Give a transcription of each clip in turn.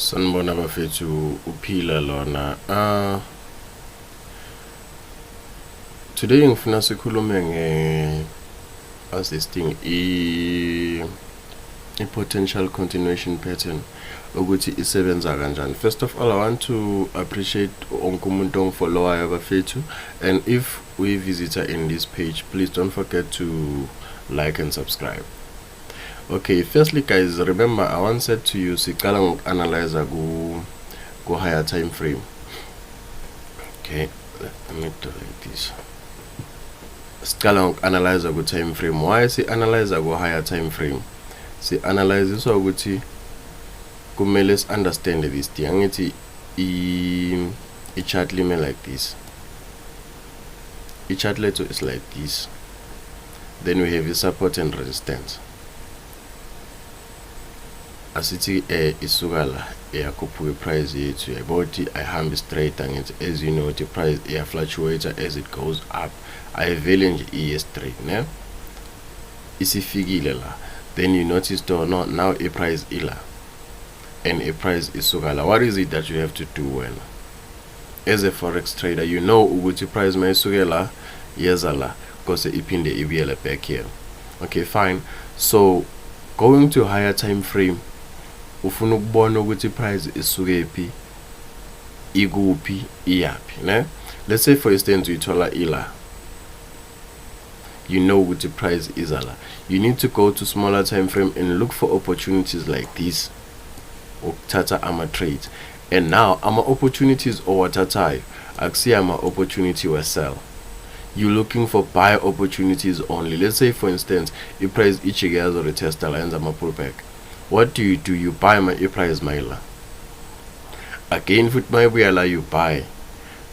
Sanibona bafethu uphila lona. Today ngifuna sikhulume as this thing potential continuation pattern ukuthi isebenza kanjani. First of all, I want to appreciate onke umuntu ongifollowayo bafethu, and if we visitor in this page, please don't forget to like and subscribe. Okay, firstly guys, remember I once said to you siqala ngokuanalyze ku higher time frame. Okay, let me do like this. Siqala ngokuanalyze ku time frame. Why si analyze ku higher time frame? Si analyze so ukuthi kumele si understand this thing. Angithi I chart lime like this. I chart leto is like this. Then we have the support and resistance. Asithi isuka la iyakhuphuka price yethu yabona ayihambi straight, angithi as you know the price fluctuates as it goes up. Ayivele nje iye straight, ne? Isifikile la, then you notice now a price ila and a price isuka la. What is it that you have to do when as a forex trader? You know ukuthi price mayisuke la yeza la because iphinde ibuyele back here. Okay, fine. So going to higher time frame, ufuna ukubona ukuthi price isuke phi, ikuphi, iyapi, ne? Let's say for instance uyithola ila, you know what the price is ala. You need to go to smaller time frame and look for opportunities like this or tata ama trades. And now ama opportunities or tata actually ama opportunity or sell. You're looking for buy opportunities only. Let's say for instance the price each year or test lines ama pullback. What do? You buy my price maila. Again foot my buyala you buy.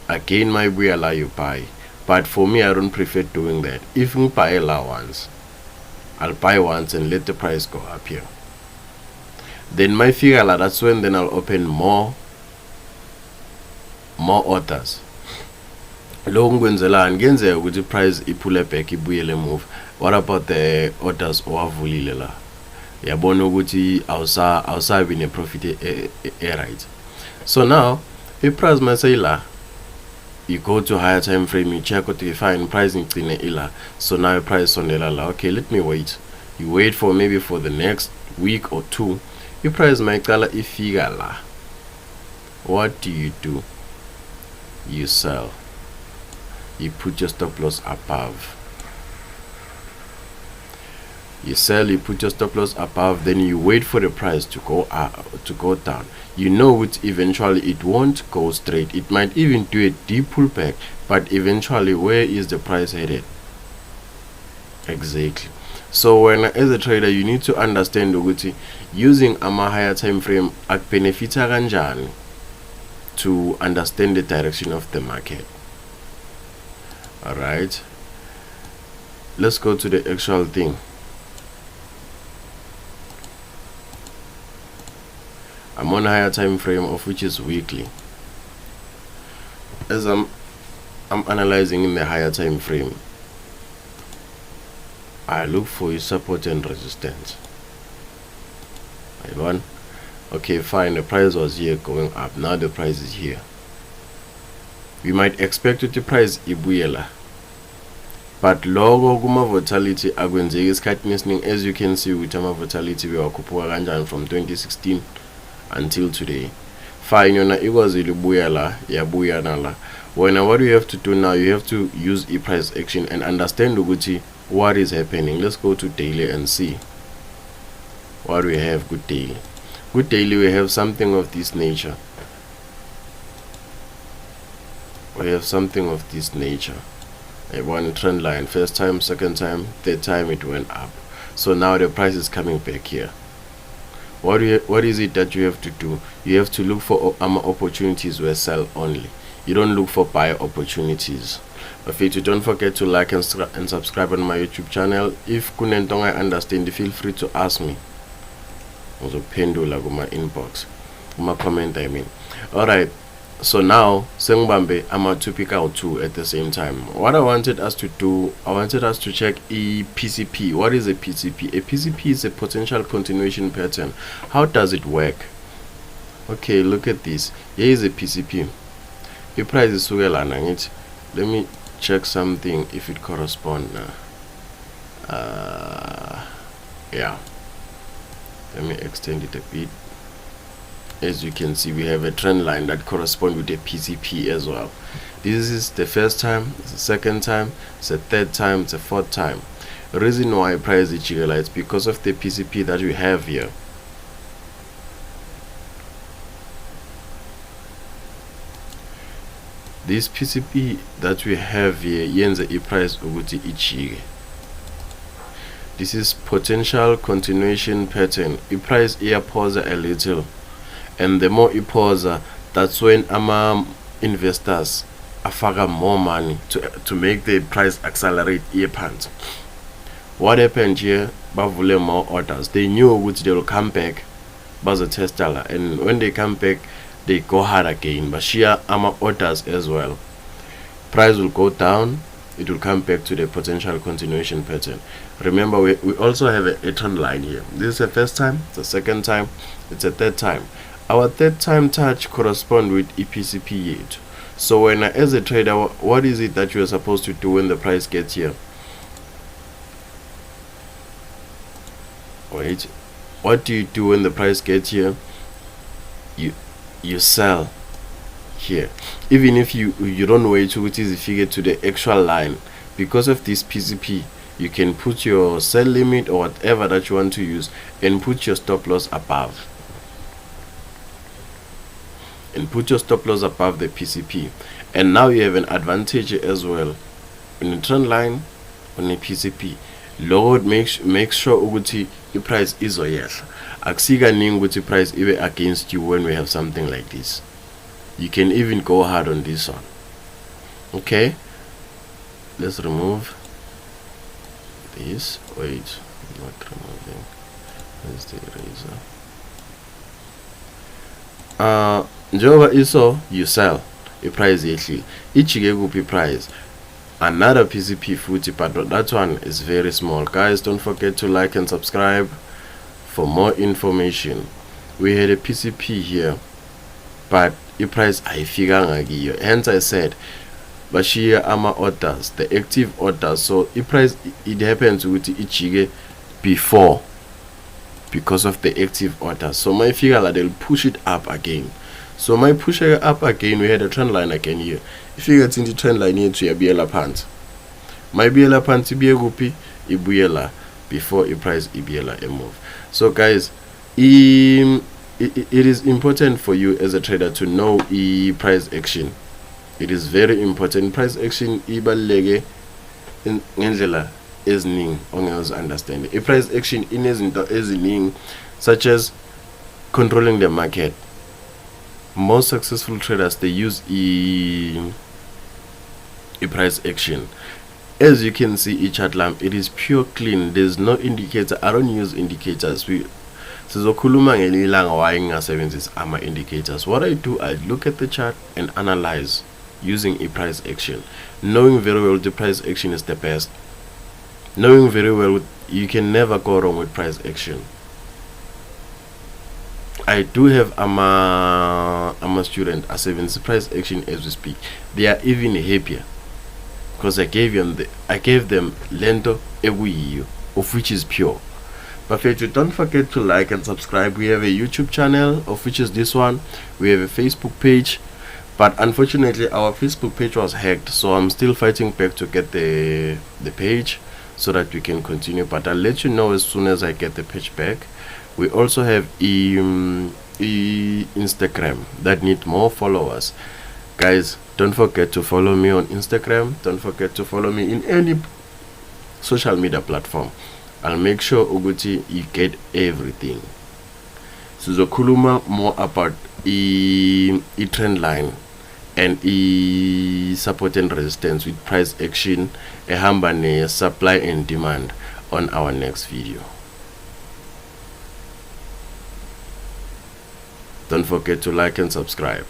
Again my buyala you buy. But for me, I don't prefer doing that. If I buy once, I'll buy once and let the price go up here. Then my figure, that's when then I'll open more orders. Long ngenzela with the price iphule back ibuyele move. What about the orders owavulilela? Yabona ukuthi awusabi ne profit right. So now, if price masayila, you go to higher time frame, you check what you find pricing in ila. So now your price on the la. Okay, let me wait. You wait for maybe for the next week or two. Your price might color figure la. What do? You sell. You put your stop loss above. You sell, you put your stop loss above, then you wait for the price to go up, to go down. You know it eventually it won't go straight. It might even do a deep pullback, but eventually where is the price headed? Exactly. So when as a trader you need to understand ukuthi using a higher time frame akbenefita kanjani to understand the direction of the market. Alright, let's go to the actual thing. I'm on a higher time frame of which is weekly. As I'm analyzing in the higher time frame, I look for your support and resistance. Right, okay, fine, the price was here going up, now the price is here. We might expect the price ibuyela, but logo kuma volatility akwenzeki isikhathi esiningi. As you can see with ama volatility bewakhuphuka kanjani from 2016 until today. Fine, yona ikwazi libuyela yabuya nala. When what you have to do now, you have to use price action and understand ukuthi what is happening. Let's go to daily and see what we have. Good daily. Good daily, we have something of this nature. We have something of this nature. One trend line, first time, second time, third time it went up. So now the price is coming back here. What is it that you have to do? You have to look for opportunities where sell only. You don't look for buy opportunities. But don't forget to like and subscribe on my YouTube channel. If kunentong I understand, feel free to ask me. Also pendula go my inbox, my comment I mean. Alright. So now Sengbambe, I'm to pick out two at the same time. What I wanted us to do, I wanted us to check a PCP. What is a PCP? A PCP is a potential continuation pattern. How does it work? Okay, look at this. Here is a PCP. The price is let me check something if it corresponds now. Yeah, let me extend it a bit. As you can see, we have a trend line that corresponds with the PCP as well. This is the first time, it's the second time, it's the third time, it's the fourth time. The reason why price is jiggle is because of the PCP that we have here. This PCP that we have here yenza price ukuthi ijike. This is potential continuation pattern. The price here pause a little, and the more it pause, that's when investors afaka more money to make the price accelerate here pants. What happened here? Bavule more orders. They knew which they will come back, but the tester, and when they come back, they go hard again. But share orders as well. Price will go down. It will come back to the potential continuation pattern. Remember, we also have a trend line here. This is the first time, it's the second time, it's the third time. Our third time touch corresponds with EPCP yield. So when as a trader, what is it that you are supposed to do when the price gets here? Wait, what do you do when the price gets here? You sell here, even if you don't wait to which is the figure to the actual line. Because of this PCP, you can put your sell limit or whatever that you want to use and put your stop loss above, the PCP, and now you have an advantage as well in the trend line on the PCP. Lord, make sure ukuthi the price is oyehla. Akusika ningi ukuthi price ibe against you when we have something like this. You can even go hard on this one. Okay, let's remove this. Wait, not removing. Where's the eraser? Njoba iso, you sell a price yehli ichike kuphi price. Another PCP futhi, but that one is very small. Guys, don't forget to like and subscribe for more information. We had a PCP here, but the price ayifikanga kiyo. Hence I said bashiya ama orders, the active orders. So the price, it happens with ichike before because of the active orders. So my figure that they'll push it up again. So my push it up again, we had a trend line again here. If you get in the trend line here to your BLA pants, my BLA pants be a guppy, ibuyela before a price ibuyela a move. So guys, it is important for you as a trader to know price action. It is very important. Price action ibaluleke ngendlela eziningi ongeze understand. A price action inezinto eziningi such as controlling the market. Most successful traders, they use a price action. As you can see, each chart lamp, it is pure clean. There's no indicator. I don't use indicators. Sizokhuluma ngelilanga why ngingasebenzisi ama indicators. What I do, I look at the chart and analyze using a price action, knowing very well the price action is the best. Knowing very well you can never go wrong with price action. I do have I'm a student a 70 price action as we speak. They are even happier because I gave them lento eguiyo, of which is pure. But don't forget to like and subscribe. We have a YouTube channel, of which is this one. We have a Facebook page, but unfortunately our Facebook page was hacked, so I'm still fighting back to get the page so that we can continue. But I'll let you know as soon as I get the page back. We also have Instagram that need more followers. Guys, don't forget to follow me on Instagram. Don't forget to follow me in any social media platform. I'll make sure Uguti you get everything. Sizokhuluma more about trend line and support and resistance with price action, ehamba ne supply and demand on our next video. Don't forget to like and subscribe.